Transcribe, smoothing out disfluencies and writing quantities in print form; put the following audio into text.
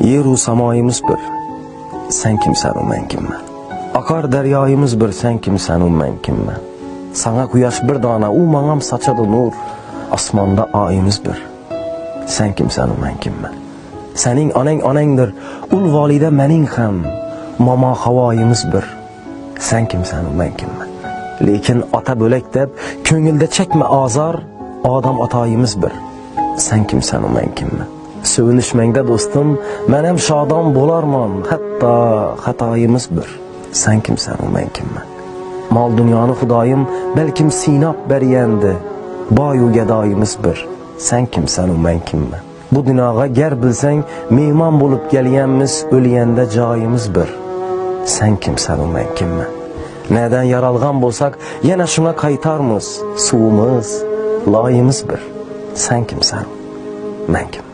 Yeru samoyimiz bir, sen kimsen o men kimmen. Akar deryoyimiz bir, sen kimsen o men kimmen. Sana quyosh bir dona, u mangam saçadı nur. Osmonda oyimiz bir, sen kimsen o men kimmen. Sening onang onangdir, ul volida mening ham. Momo havoyimiz bir, sen kimsen o men kimmen. Lekin ota bo'lak deb ko'ngilda chekma azor, odam atoyimiz bir, sen kimsen o men kimmen. Sevinishmangda do'stim, men ham shodon bo'larman, hatto xatoyimiz bir, sen kimsen o men kimmen. Mol dunyoni xudoyim balkim sinab bergandi, boyu gadoyimiz bir, sen kimsen o men kimmen. Bu dunyoga gar bilsang, mehmon bo'lib kelganmiz, o'lganda joyimiz bir, sen kimsen o men kimmen. Neden yaralgan bo'lsak, yana shunga qaytarmiz, suvimiz, loyimiz bir, sen kimsen, men kim.